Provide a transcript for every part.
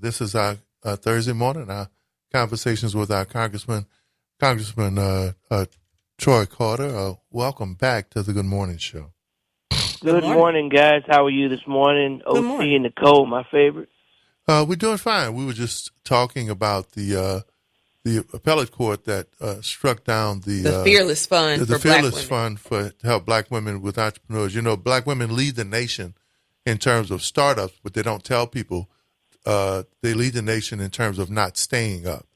This is our Thursday morning, our conversations with our Congressman Troy Carter. Welcome back to the Good Morning Show. Good morning, guys. How are you this morning? Good OC morning. and Nicole, my favorite. We're doing fine. We were just talking about the appellate court that struck down The Fearless Fund the for Black Fearless women. Fund to help Black women with entrepreneurs. You know, Black women lead the nation in terms of startups, but they don't tell people they lead the nation in terms of not staying up.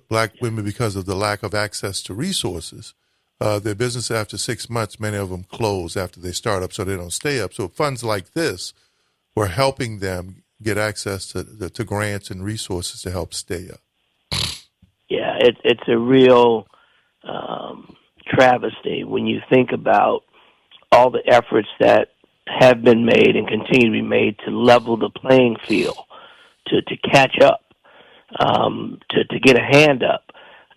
Black women, because of the lack of access to resources, their business after 6 months, many of them close after they start up, so they don't stay up. So funds like this were helping them get access to grants and resources to help stay up. Yeah, it's a real travesty when you think about all the efforts that have been made and continue to be made to level the playing field, to catch up, to get a hand up.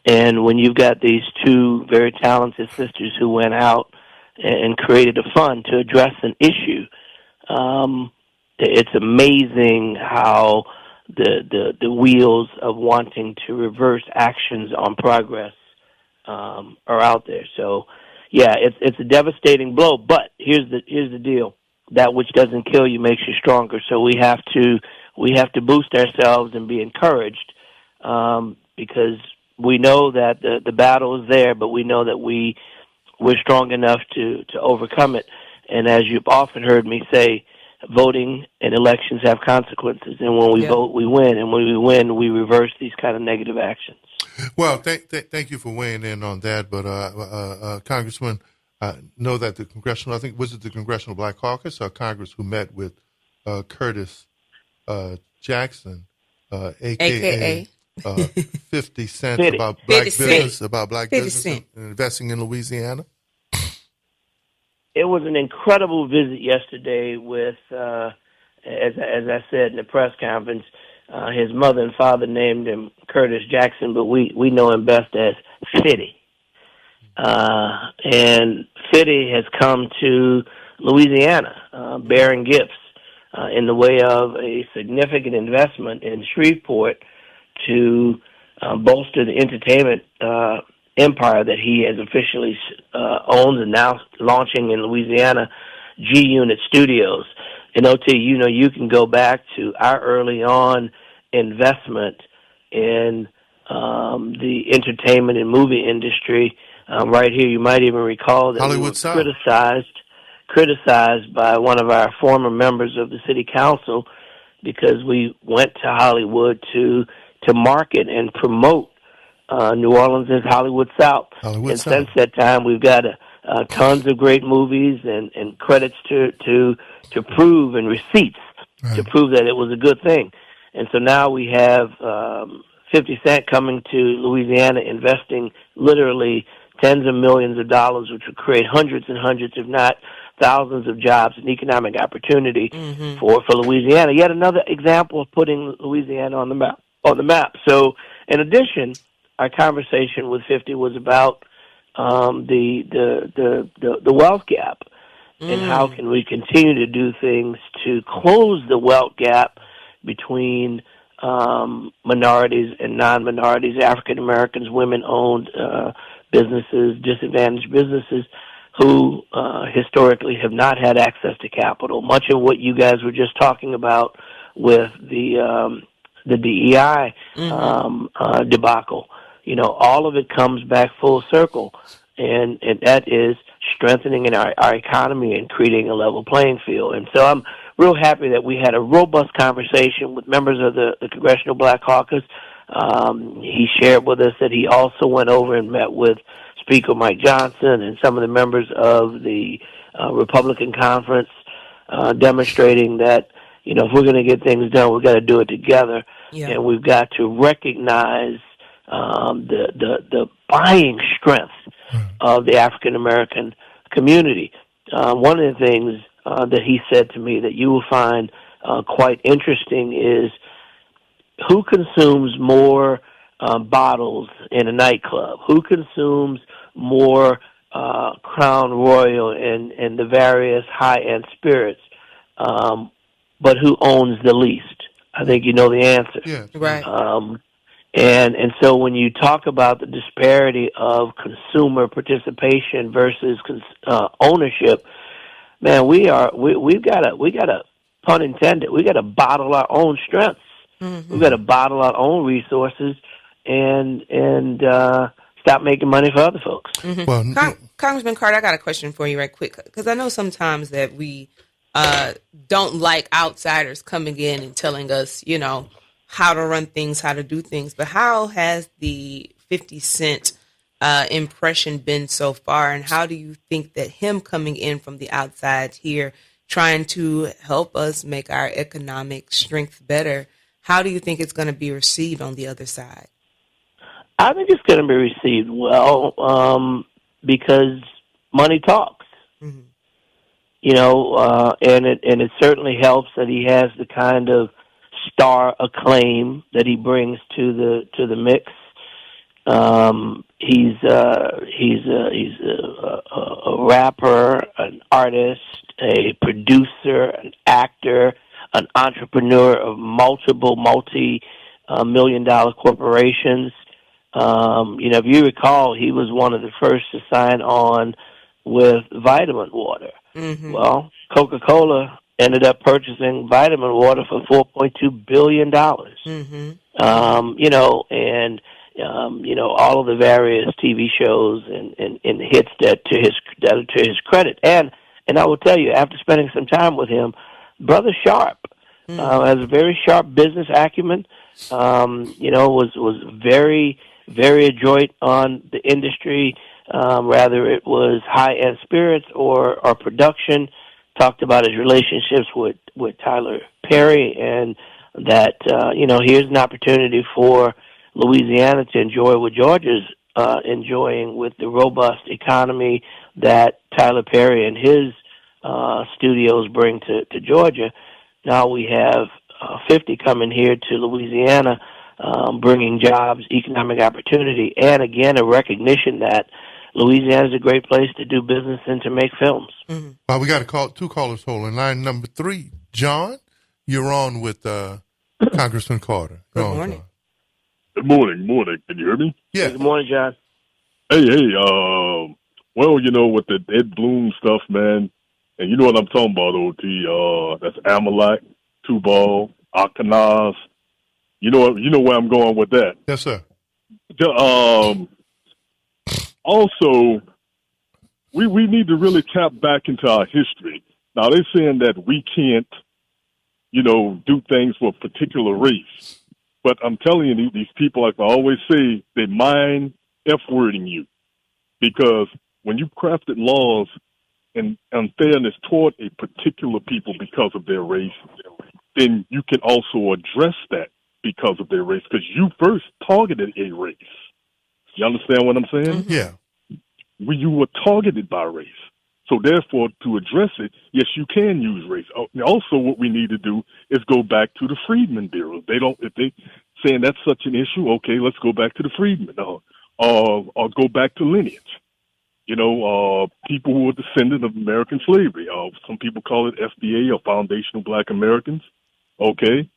And when you've got these two very talented sisters who went out and created a fund to address an issue, it's amazing how the wheels of wanting to reverse actions on progress are out there. So, yeah, it's a devastating blow. But here's the deal: that which doesn't kill you makes you stronger. So we have to boost ourselves and be encouraged, because we know that the battle is there, but we know that we're strong enough to overcome it. And as you've often heard me say, voting and elections have consequences, and when we vote, we win, and when we win, we reverse these kind of negative actions. Well, thank you for weighing in on that. But Congressman, I know that the congressional, I think, was it the Congressional Black Caucus or Congress who met with Curtis Jackson, a.k.a. 50 Cent, about black business, and investing in Louisiana? It was an incredible visit yesterday with, as I said in the press conference, his mother and father named him Curtis Jackson, but we know him best as Fitty. And Fitty has come to Louisiana bearing gifts in the way of a significant investment in Shreveport to bolster the entertainment empire that he has officially owns and now launching in Louisiana, G-Unit Studios. And OT, you can go back to our early on investment in the entertainment and movie industry. Right here, you might even recall that Hollywood we were criticized by one of our former members of the city council because we went to Hollywood to market and promote New Orleans as Hollywood South. Since that time, we've got tons of great movies and credits to prove, and receipts to prove that it was a good thing. And so now we have 50 Cent coming to Louisiana, investing literally tens of millions of dollars, which would create hundreds and hundreds, if not thousands, of jobs and economic opportunity for Louisiana. Yet another example of putting Louisiana on the map. So, in addition, our conversation with 50 was about the wealth gap and how can we continue to do things to close the wealth gap between minorities and non-minorities, African Americans, women-owned businesses, disadvantaged businesses who historically have not had access to capital. Much of what you guys were just talking about with the DEI debacle, all of it comes back full circle, and that is strengthening in our economy and creating a level playing field. And so I'm real happy that we had a robust conversation with members of the Congressional Black Caucus. He shared with us that he also went over and met with Speaker Mike Johnson and some of the members of the Republican conference, demonstrating that, if we're going to get things done, we've got to do it together. Yeah. And we've got to recognize the buying strength of the African American community. One of the things that he said to me that you will find quite interesting is who consumes more bottles in a nightclub? Who consumes more Crown Royal and the various high-end spirits, but who owns the least? I think you know the answer. Yeah. Right. And so when you talk about the disparity of consumer participation versus ownership, man, we've got to pun intended, we got to bottle our own strengths. Mm-hmm. We've got to bottle our own resources and stop making money for other folks. Mm-hmm. Well, Congressman Carter, I got a question for you right quick, because I know sometimes that we don't like outsiders coming in and telling us, how to run things, how to do things. But how has the 50 Cent impression been so far, and how do you think that him coming in from the outside here, trying to help us make our economic strength better, how do you think it's going to be received on the other side? I think it's going to be received well because money talks. Mm-hmm. And it certainly helps that he has the kind of star acclaim that he brings to the mix. He's a rapper, an artist, a producer, an actor, an entrepreneur of multiple multi-million-dollar corporations. If you recall, he was one of the first to sign on with vitamin water. Mm-hmm. Well, Coca-Cola ended up purchasing vitamin water for $4.2 billion. Mm-hmm. All of the various TV shows and hits that are to his credit. And I will tell you, after spending some time with him, Brother Sharp has a very sharp business acumen. Was very, very adroit on the industry, rather it was high-end spirits or production. Talked about his relationships with Tyler Perry, and that, here's an opportunity for Louisiana to enjoy what Georgia's enjoying with the robust economy that Tyler Perry and his studios bring to Georgia. Now we have 50 coming here to Louisiana, bringing jobs, economic opportunity, and again, a recognition that Louisiana is a great place to do business and to make films. Mm-hmm. We got two callers holding line number 3. John, you're on with Congressman Carter. Good morning. Good morning. Can you hear me? Yeah. Good morning, John. Hey, with the Ed Bloom stuff, man, and you know what I'm talking about, OT, that's Amalek, Tubal, Akanaz. You know where I'm going with that. Yes, sir. Also, we need to really tap back into our history. Now, they're saying that we can't, do things for a particular race. But I'm telling you, these people, like I always say, they mind F-wording you. Because when you crafted laws and unfairness toward a particular people because of their race, then you can also address that because of their race. Because you first targeted a race. You understand what I'm saying? Mm-hmm. Yeah. You were targeted by race. So therefore, to address it, yes, you can use race. Also, what we need to do is go back to the Freedmen Bureau. If they saying that's such an issue, okay, let's go back to the Freedmen, or go back to lineage. People who are descendant of American slavery. Some people call it FBA, or Foundational Black Americans. Okay,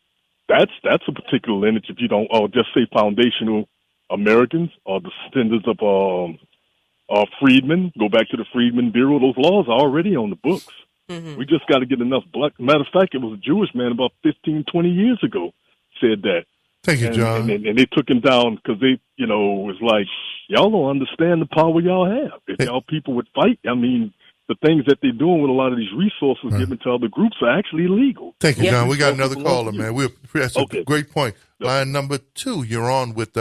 that's a particular lineage. If you don't, just say Foundational Americans or descendants of freedmen, go back to the Freedmen Bureau. Those laws are already on the books. Mm-hmm. We just got to get enough black. Matter of fact, it was a Jewish man about 15, 20 years ago said that. Thank you, John. And they took him down because they, it was like, y'all don't understand the power y'all have. If y'all people would fight, I mean, the things that they're doing with a lot of these resources given to other groups are actually illegal. Thank you, John. We got another caller, man. That's a great point. Yep. Line number 2, you're on with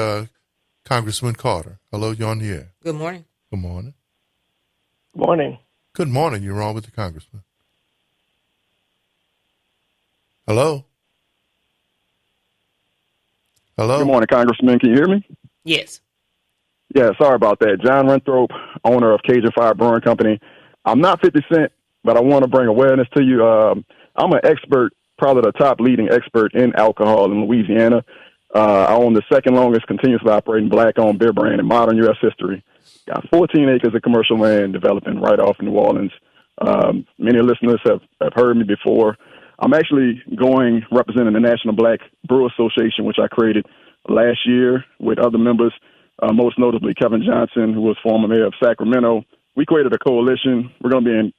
Congressman Carter. Hello, you're on the air. Good morning. Good morning. Morning. Good morning. You're on with the Congressman. Hello? Hello? Good morning, Congressman. Can you hear me? Yes. Yeah, sorry about that. John Renthrope, owner of Cajun Fire Brewing Company. I'm not 50 Cent, but I want to bring awareness to you. I'm an expert, probably the top leading expert in alcohol in Louisiana. I own the second longest continuously operating black-owned beer brand in modern U.S. history. Got 14 acres of commercial land developing right off in New Orleans. Many listeners have heard me before. I'm actually going representing the National Black Brewer Association, which I created last year with other members, most notably Kevin Johnson, who was former mayor of Sacramento. We created a coalition. We're going to be in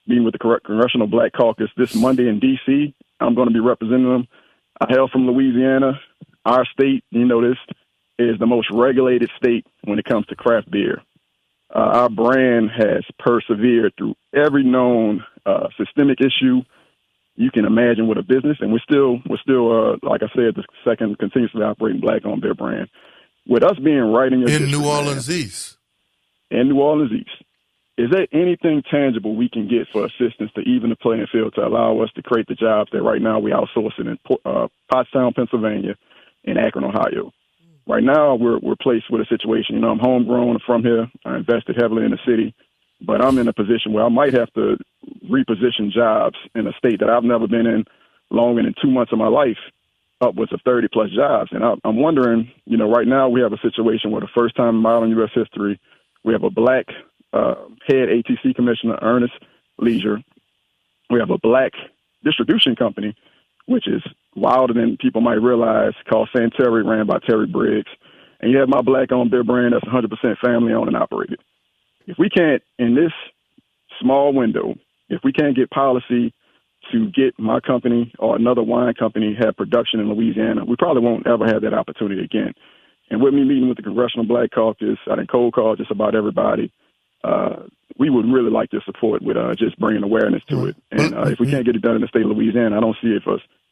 meeting with the Congressional Black Caucus this Monday in D.C. I'm going to be representing them. I hail from Louisiana. Our state, you know this, is the most regulated state when it comes to craft beer. Our brand has persevered through every known systemic issue you can imagine with a business, and we're still, like I said, the second continuously operating black-owned beer brand. With us being right in your in district, New Orleans East. In New Orleans East, is there anything tangible we can get for assistance to even the playing field to allow us to create the jobs that right now we outsourcing in Pottstown, Pennsylvania, and Akron, Ohio? Right now, we're placed with a situation. You know, I'm homegrown, I'm from here. I invested heavily in the city, but I'm in a position where I might have to reposition jobs in a state that I've never been in longer than 2 months of my life, upwards of 30-plus jobs. And I'm wondering, you know, right now we have a situation where the first time in modern U.S. history, we have a black head ATC commissioner, Ernest Leisure. We have a black distribution company, which is wilder than people might realize, called Santerre, ran by Terry Briggs. And you have my black-owned beer brand that's 100% family-owned and operated. If we can't, in this small window, if we can't get policy to get my company or another wine company have production in Louisiana, we probably won't ever have that opportunity again. And with me meeting with the Congressional Black Caucus, I didn't cold call just about everybody. We would really like your support with just bringing awareness to it. And if we can't get it done in the state of Louisiana, I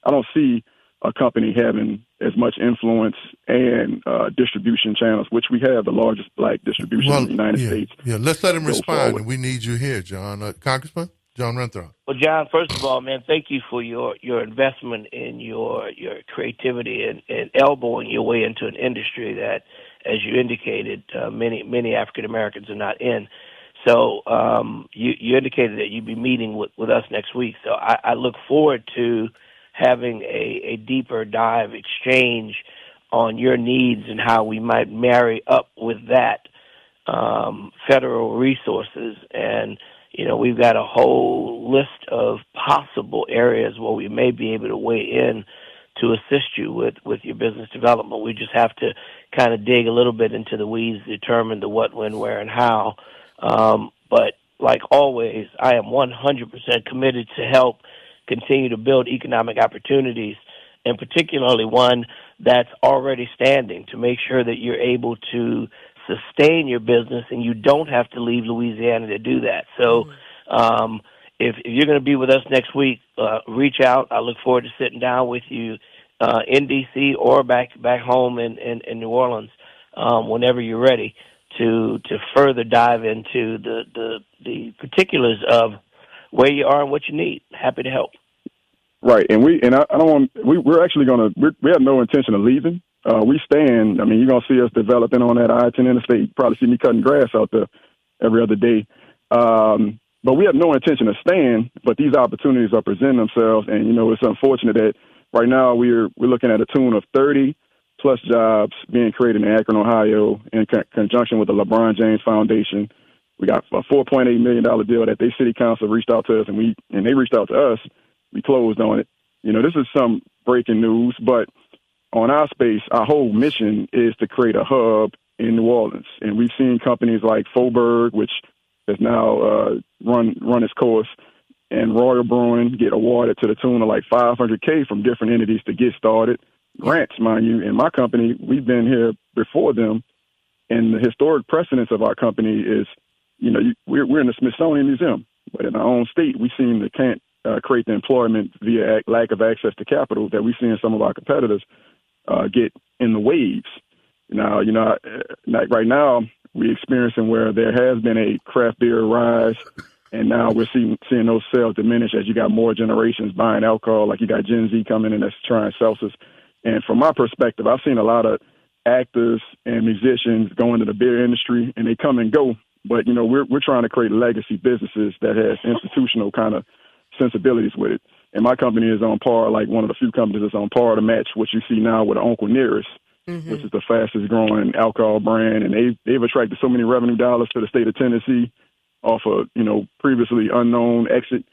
don't see a company having as much influence and distribution channels, which we have the largest black distribution in the United States. Yeah, let's let him respond, and we need you here, John. Congressman John Renthrope. Well, John, first of all, man, thank you for your investment in your creativity and elbowing your way into an industry that, as you indicated, many African Americans are not in. So you indicated that you'd be meeting with us next week. So I look forward to having a deeper dive exchange on your needs and how we might marry up with that federal resources. And, you know, we've got a whole list of possible areas where we may be able to weigh in to assist you with your business development. We just have to kind of dig a little bit into the weeds, determine the what, when, where, and how. But like always, I am 100% committed to help continue to build economic opportunities, and particularly one that's already standing, to make sure that you're able to sustain your business and you don't have to leave Louisiana to do that. So if you're going to be with us next week, reach out. I look forward to sitting down with you in D.C. or back home in New Orleans whenever you're ready to further dive into the particulars of where you are and what you need. Happy to help. Right, and we're actually we have no intention of leaving. We stand. I mean, you're gonna see us developing on that I-10 interstate. You probably see me cutting grass out there every other day. But we have no intention of staying. But these opportunities are presenting themselves, and you know, it's unfortunate that right now we're looking at a tune of 30+ jobs being created in Akron, Ohio, in conjunction with the LeBron James Foundation. We got a $4.8 million deal that their city council reached out to us, and they reached out to us. We closed on it. You know, this is some breaking news, but on our space, our whole mission is to create a hub in New Orleans. And we've seen companies like Faubourg, which has now run its course, and Royal Brewing get awarded to the tune of like $500K from different entities to get started. Grants, mind you. In my company, we've been here before them, and the historic precedence of our company is, you know, we're in the Smithsonian Museum, but in our own state, we seem to can't create the employment via lack of access to capital that we see in some of our competitors get in the waves. Now, you know, like right now, we're experiencing where there has been a craft beer rise, and now we're seeing those sales diminish as you got more generations buying alcohol, like you got Gen Z coming in that's trying seltzers. And from my perspective, I've seen a lot of actors and musicians go into the beer industry, and they come and go. But, you know, we're trying to create legacy businesses that has institutional kind of sensibilities with it. And my company is on par, like one of the few companies that's on par to match what you see now with Uncle Nearest, which is the fastest growing alcohol brand. And they've attracted so many revenue dollars to the state of Tennessee off of, you know, previously unknown exit.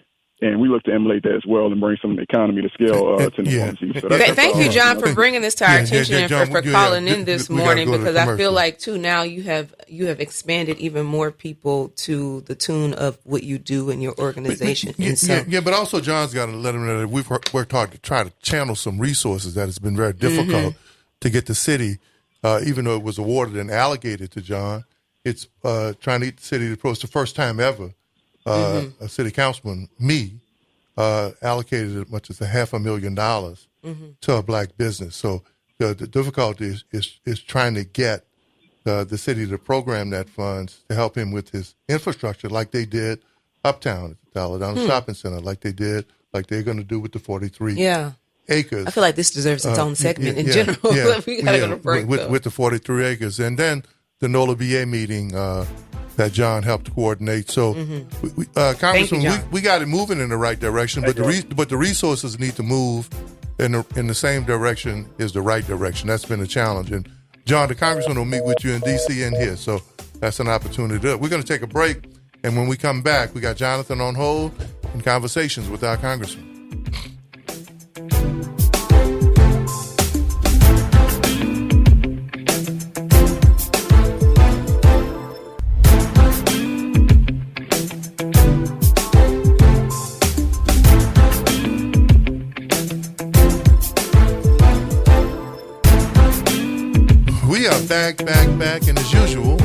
And we look to emulate that as well and bring some economy to scale to New Orleans. So Thank you, John, for bringing this to our attention and for calling in this morning, because I feel like, too, now you have expanded even more people to the tune of what you do in your organization. But also John's got to let him know that we've worked hard to try to channel some resources that has been very difficult to get the city, even though it was awarded and allocated to John. It's trying to get the city to approach the first time ever. A city councilman, allocated as much as $500,000 to a black business. So the difficulty is trying to get the city to program that funds to help him with his infrastructure, like they did uptown at the Alabama Shopping Center, like they're going to do with the 43 acres. I feel like this deserves its own segment in general. We got to go to break with the 43 acres, and then the NOLA VA meeting that John helped coordinate. So, Congressman, we got it moving in the right direction, but the resources need to move in the same direction is the right direction. That's been a challenge. And John, the Congressman will meet with you in D.C. and here, so that's an opportunity. We're going to take a break, and when we come back, we got Jonathan on hold and conversations with our Congressman. Back, and as usual,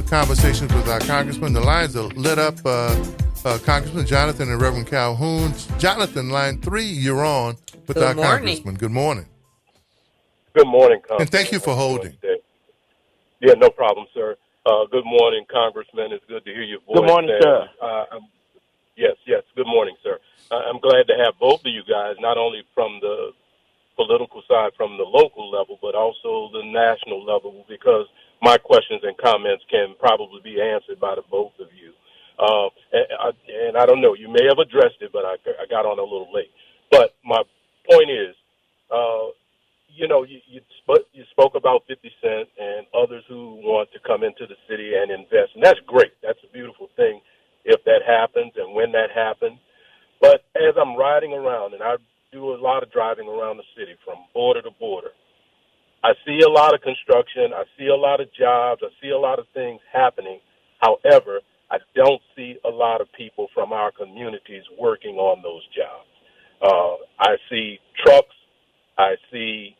conversations with our Congressman. The lines are lit up. Congressman Jonathan and Reverend Calhoun. Jonathan, line 3, you're on with our Congressman. Good morning. Good morning, Congressman. And thank you for holding. Yeah, no problem, sir. Good morning, Congressman. It's good to hear your voice. Good morning, sir. Yes. Good morning, sir. I'm glad to have both of you guys, not only from the political side from the local level, but also the national level, because my questions and comments can probably be answered by the both of you. And I don't know, you may have addressed it, but I got on a little late. But my point is, you spoke about 50 Cent and others who want to come into the city and invest, and that's great. That's a beautiful thing if that happens and when that happens. But as I'm riding around, and I do a lot of driving around the city from border to border, I see a lot of construction. I see a lot of jobs. I see a lot of things happening. However, I don't see a lot of people from our communities working on those jobs. I see trucks. I see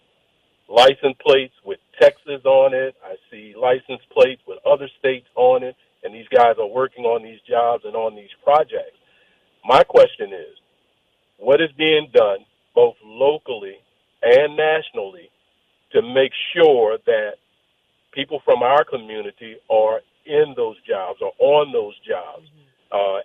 license plates with Texas on it. I see license plates with other states on it, and these guys are working on these jobs and on these projects. My question is, what is being done both locally and nationally to make sure that people from our community are in those jobs or on those jobs?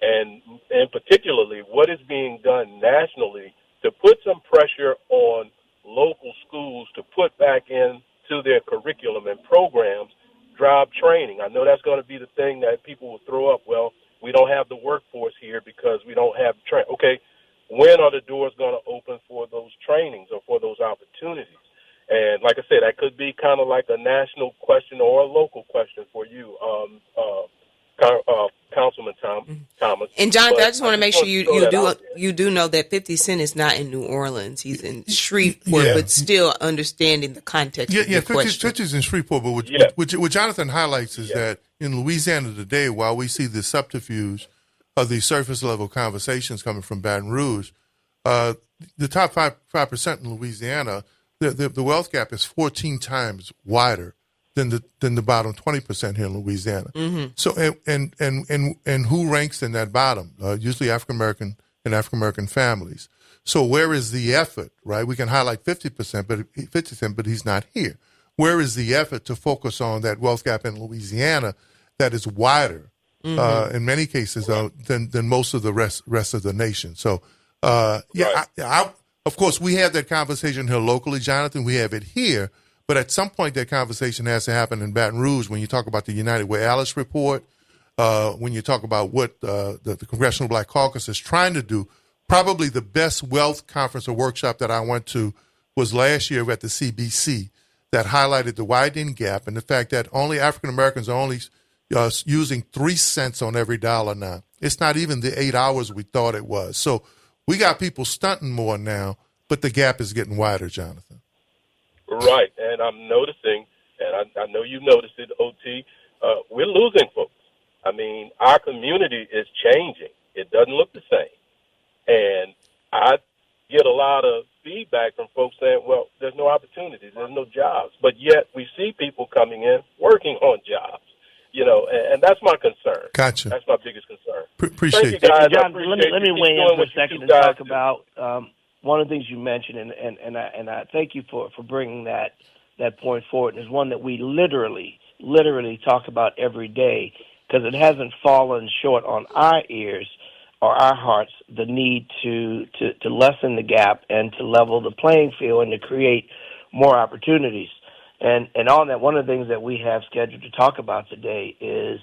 And particularly, what is being done nationally to put some pressure on local schools to put back into their curriculum and programs job training? I know that's going to be the thing that people will throw up. Well, we don't have the workforce here because we don't have training. Okay, when are the doors going to open for those trainings or for those opportunities? And like I said, that could be kind of like a national question or a local question for you, Councilman Thomas. And Jonathan, I just want to make sure you do know that 50 Cent is not in New Orleans. He's in Shreveport, but still understanding the context of your question. 50's in Shreveport, but what Jonathan highlights is that in Louisiana today, while we see the subterfuge of the surface level conversations coming from Baton Rouge, the top 5% in Louisiana, the wealth gap is 14 times wider than the bottom 20% here in Louisiana. So and who ranks in that bottom? Usually African American and African American families. So where is the effort? Right, we can highlight 50%, but he's not here. Where is the effort to focus on that wealth gap in Louisiana that is wider in many cases than most of the rest of the nation? So of course we have that conversation here locally, Jonathan. We have it here. But at some point, that conversation has to happen in Baton Rouge when you talk about the United Way Alice report, when you talk about what the Congressional Black Caucus is trying to do. Probably the best wealth conference or workshop that I went to was last year at the CBC that highlighted the widening gap and the fact that only African Americans are only using 3 cents on every dollar now. It's not even the 8 hours we thought it was. So we got people stunting more now, but the gap is getting wider, Jonathan. Right, and I'm noticing, and I know you noticed it, OT, we're losing folks. I mean, our community is changing. It doesn't look the same. And I get a lot of feedback from folks saying, well, there's no opportunities, there's no jobs. But yet we see people coming in working on jobs, and that's my concern. Gotcha. That's my biggest concern. Appreciate Thank you, guys. John, let me weigh in for a second and talk about one of the things you mentioned, and I thank you for bringing that point forward. And it's one that we literally talk about every day, because it hasn't fallen short on our ears or our hearts, the need to lessen the gap and to level the playing field and to create more opportunities. And on that, one of the things that we have scheduled to talk about today is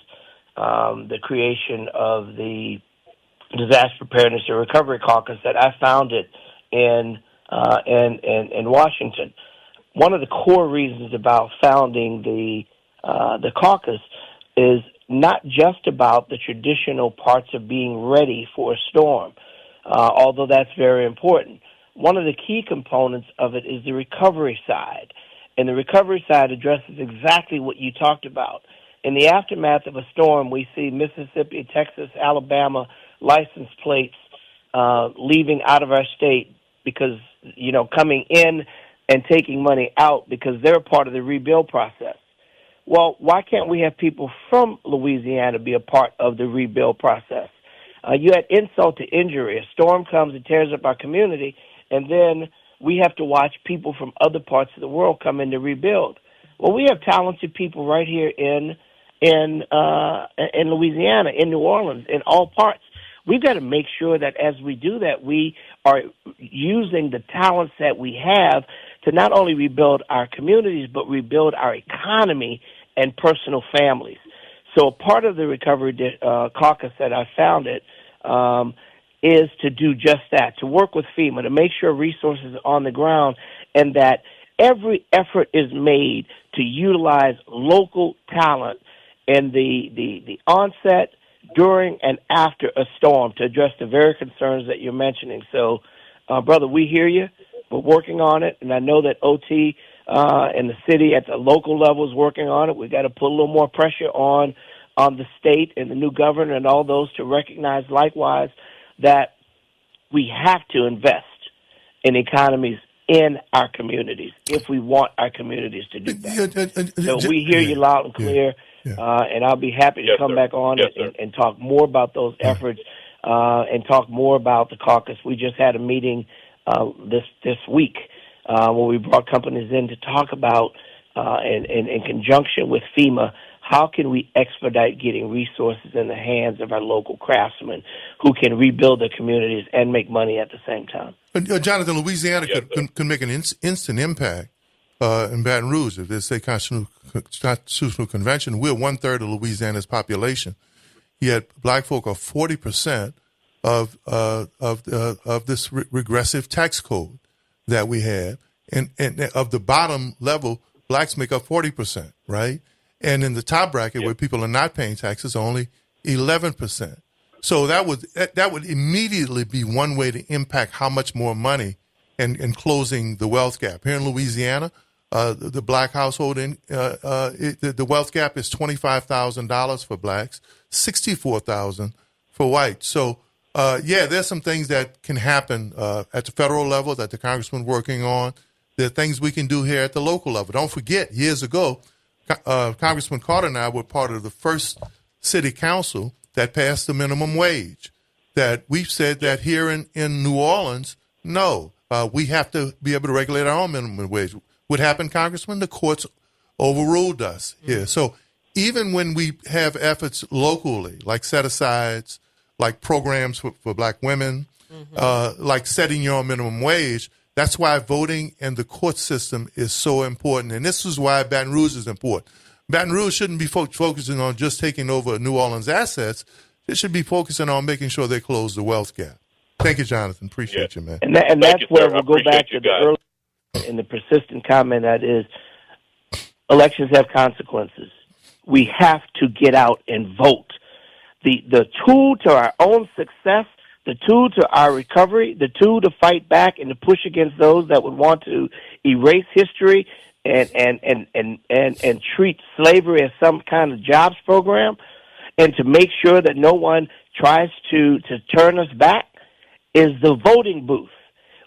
the creation of the Disaster Preparedness and Recovery Caucus that I founded in Washington. One of the core reasons about founding the caucus is not just about the traditional parts of being ready for a storm, although that's very important. One of the key components of it is the recovery side, and the recovery side addresses exactly what you talked about. In the aftermath of a storm, we see Mississippi, Texas, Alabama license plates leaving out of our state because, coming in and taking money out because they're part of the rebuild process. Well, why can't we have people from Louisiana be a part of the rebuild process? You had insult to injury. A storm comes and tears up our community, and then we have to watch people from other parts of the world come in to rebuild. Well, we have talented people right here in Louisiana, in New Orleans, in all parts. We've got to make sure that as we do that, we are using the talents that we have to not only rebuild our communities, but rebuild our economy and personal families. So a part of the Recovery Caucus that I founded is to do just that, to work with FEMA, to make sure resources are on the ground, and that every effort is made to utilize local talent in the onset, during, and after a storm to address the very concerns that you're mentioning. So, brother, we hear you. We're working on it, and I know that OT and the city at the local level is working on it. We've got to put a little more pressure on the state and the new governor and all those to recognize likewise that we have to invest in economies in our communities if we want our communities to do that. So we hear you loud and clear, and I'll be happy to come back on and talk more about those efforts and talk more about the caucus. We just had a meeting this week where we brought companies in to talk about, in conjunction with FEMA, how can we expedite getting resources in the hands of our local craftsmen who can rebuild their communities and make money at the same time. Jonathan, Louisiana could make an instant impact in Baton Rouge if there's a constitutional convention. We're 1/3 of Louisiana's population, yet black folk are 40% of this regressive tax code that we have, and of the bottom level, blacks make up 40%, right? And in the top bracket, where people are not paying taxes, only 11%. So that would immediately be one way to impact how much more money and closing the wealth gap. Here in Louisiana, the black household the wealth gap is $25,000 for blacks, $64,000 for whites. So there's some things that can happen at the federal level that the congressman working on. There are things we can do here at the local level. Don't forget, years ago, Congressman Carter and I were part of the first city council that passed the minimum wage. That we've said that here in New Orleans, no, we have to be able to regulate our own minimum wage. What happened, Congressman? The courts overruled us here. So even when we have efforts locally, like set-asides, like programs for black women, like setting your own minimum wage, that's why voting and the court system is so important. And this is why Baton Rouge is important. Baton Rouge shouldn't be focusing on just taking over New Orleans assets. They should be focusing on making sure they close the wealth gap. Thank you, Jonathan. Appreciate you, man. And that's where we'll go back to the early and the persistent comment that is elections have consequences. we have to get out and vote. The tool to our own success, the tool to our recovery, the tool to fight back and to push against those that would want to erase history and treat slavery as some kind of jobs program, and to make sure that no one tries to turn us back, is the voting booth.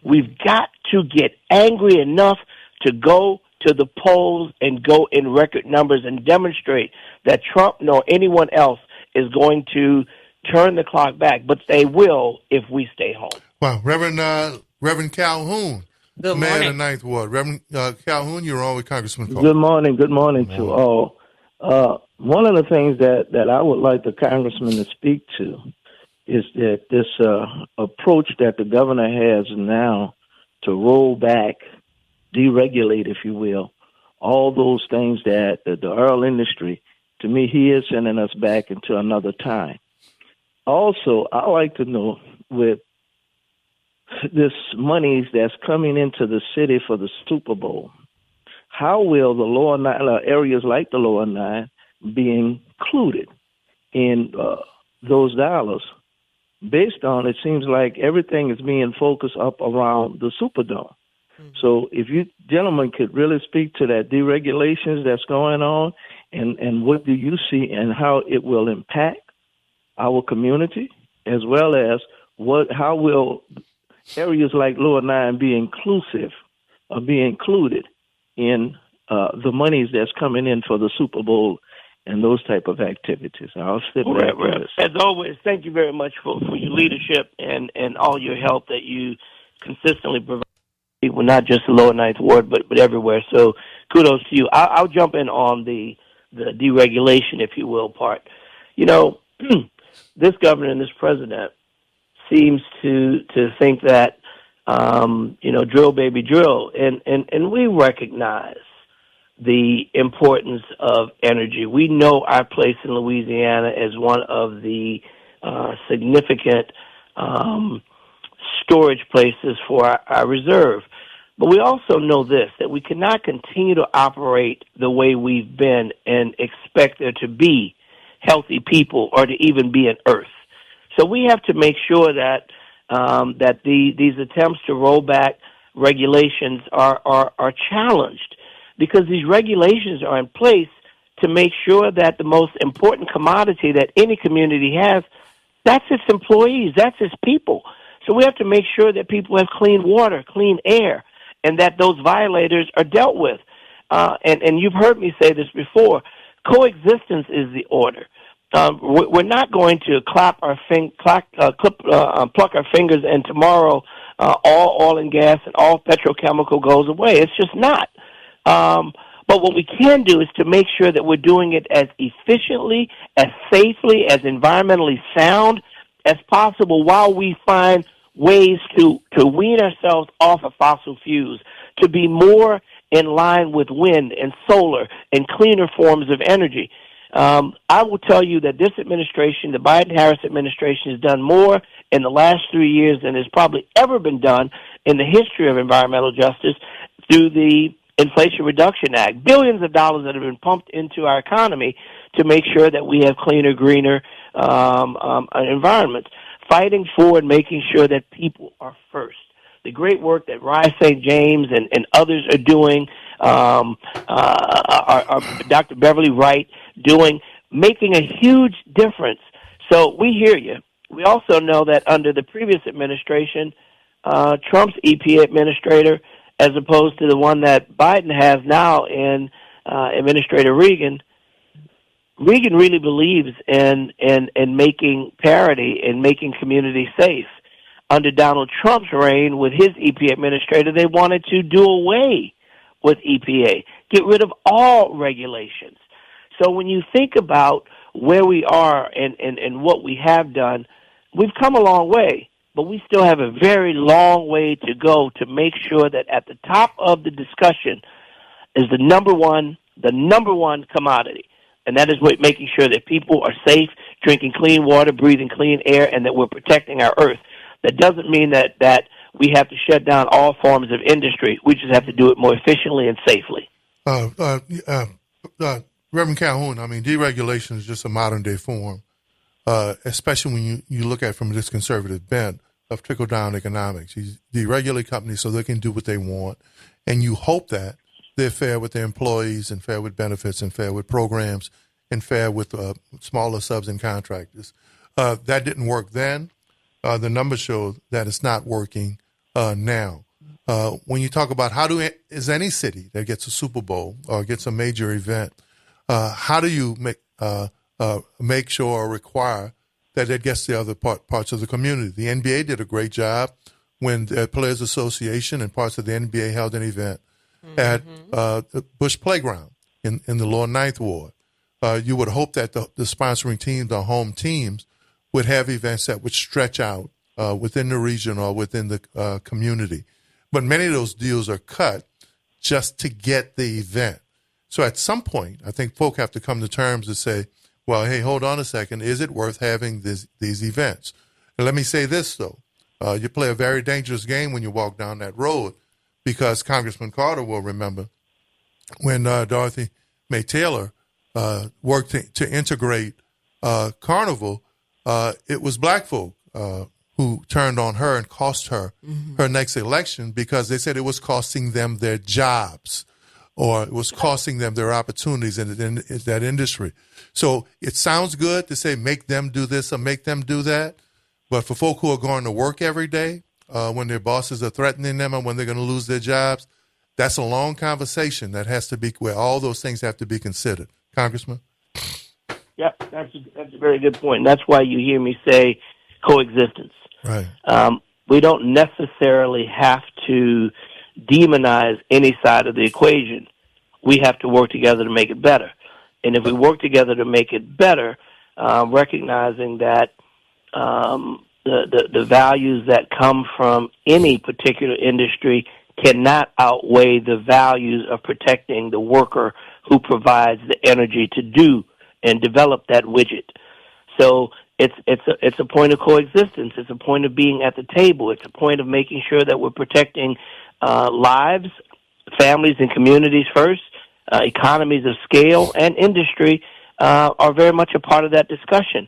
We've got to get angry enough to go to the polls and go in record numbers and demonstrate that Trump nor anyone else is going to turn the clock back, but they will if we stay home. Wow. Reverend Calhoun, Good Mayor of the morning. Ninth Ward. Reverend Calhoun, you're on with Congressman Cole. Good morning. Good morning to all. One of the things that I would like the congressman to speak to is that this approach that the governor has now to roll back, deregulate, if you will, all those things that the oil industry, to me, he is sending us back into another time. Also, I like to know, with this money that's coming into the city for the Super Bowl, how will the lower Nine, areas like the lower Nine, be included in those dollars? Based on, it seems like everything is being focused up around the Superdome. Mm-hmm. So if you gentlemen could really speak to that deregulations that's going on, and what do you see and how it will impact our community, as well as how will areas like Lower Nine be inclusive or be included in the monies that's coming in for the Super Bowl and those type of activities. I'll sit back. As always, thank you very much for your leadership and all your help that you consistently provide people, not just the Lower Ninth Ward, but everywhere. So kudos to you. I'll jump in on the deregulation, if you will, part. You know, this governor and this president seems to think that, drill, baby, drill. And we recognize the importance of energy. We know our place in Louisiana as one of the significant storage places for our reserve. But we also know this, that we cannot continue to operate the way we've been and expect there to be healthy people or to even be an earth. So we have to make sure that these attempts to roll back regulations are challenged, because these regulations are in place to make sure that the most important commodity that any community has, that's its employees, that's its people. So we have to make sure that people have clean water, clean air, and that those violators are dealt with. And you've heard me say this before, coexistence is the order. We're not going to pluck our fingers and tomorrow all oil and gas and all petrochemical goes away. It's just not. But what we can do is to make sure that we're doing it as efficiently, as safely, as environmentally sound as possible, while we find ways to wean ourselves off of fossil fuels, to be more in line with wind and solar and cleaner forms of energy. I will tell you that this administration, the Biden-Harris administration, has done more in the last 3 years than has probably ever been done in the history of environmental justice through the Inflation Reduction Act. Billions of dollars that have been pumped into our economy to make sure that we have cleaner, greener environments. Fighting for and making sure that people are first. The great work that Rise St. James and others are doing, Dr. Beverly Wright doing, making a huge difference. So we hear you. We also know that under the previous administration, Trump's EPA administrator, as opposed to the one that Biden has now in Administrator Regan really believes in making parity and making communities safe. Under Donald Trump's reign with his EPA administrator, they wanted to do away with EPA, get rid of all regulations. So when you think about where we are and what we have done, we've come a long way, but we still have a very long way to go to make sure that at the top of the discussion is the number one commodity. And that is making sure that people are safe, drinking clean water, breathing clean air, and that we're protecting our earth. That doesn't mean that we have to shut down all forms of industry. We just have to do it more efficiently and safely. Reverend Calhoun, I mean, deregulation is just a modern day form, especially when you look at it from this conservative bent of trickle down economics. You deregulate companies so they can do what they want, and you hope that they're fair with their employees and fair with benefits and fair with programs and fair with smaller subs and contractors. That didn't work then. The numbers show that it's not working now. When you talk about is any city that gets a Super Bowl or gets a major event, how do you make sure or require that it gets the other parts of the community? The NBA did a great job when the Players Association and parts of the NBA held an event at the Bush Playground in the Lower Ninth Ward. You would hope that the sponsoring team, the home teams, would have events that would stretch out within the region or within the community. But many of those deals are cut just to get the event. So at some point, I think folk have to come to terms and say, well, hey, hold on a second. Is it worth having these events? And let me say this, though. You play a very dangerous game when you walk down that road, because Congressman Carter will remember when Dorothy May Taylor worked to integrate Carnival, it was black folk who turned on her and cost her her next election, because they said it was costing them their jobs, or it was costing them their opportunities in that industry. So it sounds good to say make them do this or make them do that, but for folk who are going to work every day, when their bosses are threatening them and when they're going to lose their jobs, that's a long conversation that has to be, where all those things have to be considered. Congressman? Yeah, that's a very good point. And that's why you hear me say coexistence. Right. We don't necessarily have to demonize any side of the equation. We have to work together to make it better. And if we work together to make it better, recognizing that the values that come from any particular industry cannot outweigh the values of protecting the worker who provides the energy to do and develop that widget. So it's a point of coexistence. It's a point of being at the table. It's a point of making sure that we're protecting lives, families, and communities first. Economies of scale and industry are very much a part of that discussion.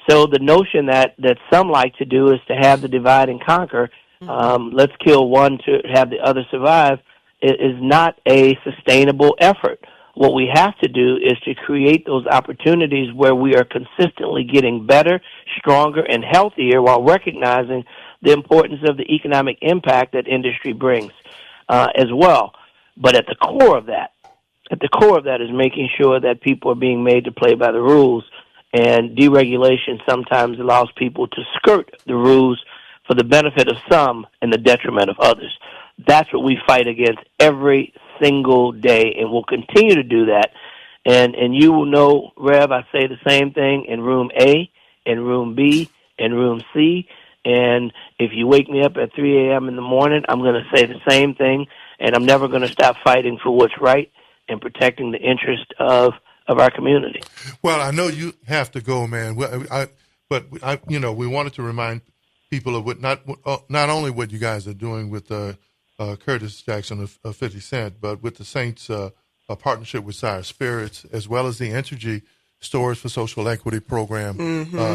So the notion that some like to do is to have the divide and conquer, let's kill one to have the other survive, is not a sustainable effort. What we have to do is to create those opportunities where we are consistently getting better, stronger, and healthier, while recognizing the importance of the economic impact that industry brings as well. But at the core of that is making sure that people are being made to play by the rules, and deregulation sometimes allows people to skirt the rules for the benefit of some and the detriment of others. That's what we fight against every single day, and we'll continue to do that. And you will know, Rev, I say the same thing in room A, in room B, in room C. And if you wake me up at 3 a.m. in the morning, I'm going to say the same thing, and I'm never going to stop fighting for what's right and protecting the interest of our community. Well, I know you have to go, man. But we wanted to remind people of what not only what you guys are doing with Curtis Jackson of 50 Cent, but with the Saints, a partnership with Sire Spirits, as well as the Entergy Stores for Social Equity program.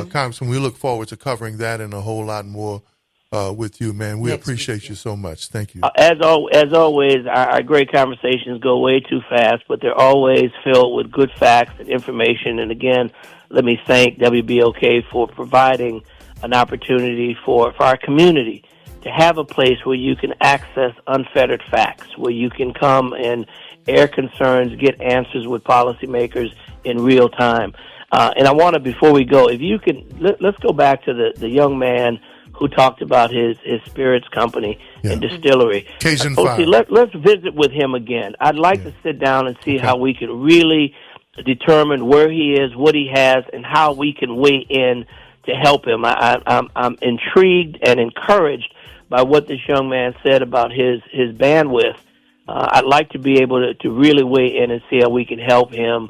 Congressman, we look forward to covering that and a whole lot more with you, man. We appreciate you so much. Thank you. As always, our great conversations go way too fast, but they're always filled with good facts and information. And again, let me thank WBOK for providing an opportunity for our community to have a place where you can access unfettered facts, where you can come and air concerns, get answers with policymakers in real time. And I want to, before we go, if you can, let's go back to the young man who talked about his spirits company and distillery. Cajun Fire. Let's visit with him again. I'd like to sit down and see how we can really determine where he is, what he has, and how we can weigh in to help him. I'm intrigued and encouraged by what this young man said about his bandwidth. I'd like to be able to really weigh in and see how we can help him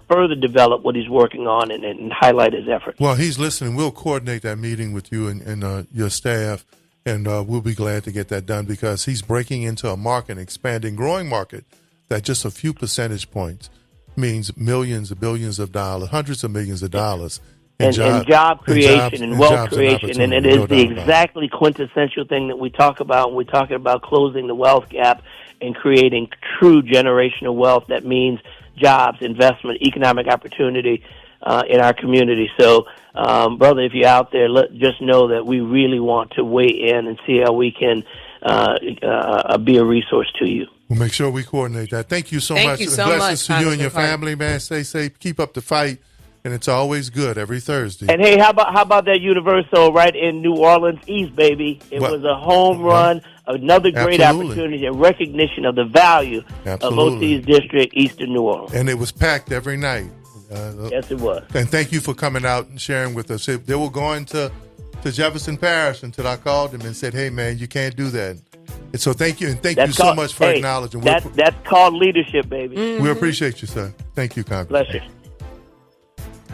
further develop what he's working on and highlight his efforts. Well, he's listening. We'll coordinate that meeting with you and your staff, and we'll be glad to get that done, because he's breaking into a market, expanding, growing market that just a few percentage points means millions of billions of dollars, hundreds of millions of dollars. And job creation and wealth creation, and it is the exactly exactly quintessential thing that we talk about when we're talking about closing the wealth gap and creating true generational wealth. That means jobs, investment, economic opportunity in our community. So, brother, if you're out there, just know that we really want to weigh in and see how we can be a resource to you. We'll make sure we coordinate that. Thank you so much. Thank you so Blessings much, to you and your Congressman family, man. Stay safe. Keep up the fight. And it's always good every Thursday. And hey, how about that Universal right in New Orleans East, baby? It was a home run, another great opportunity, a recognition of the value of OC's district, Eastern New Orleans. And it was packed every night. Yes, it was. And thank you for coming out and sharing with us. They were going to Jefferson Parish until I called them and said, hey, man, you can't do that. And so thank you. And thank you so much for acknowledging. That's called leadership, baby. We appreciate you, sir. Thank you, Congressman. Bless you.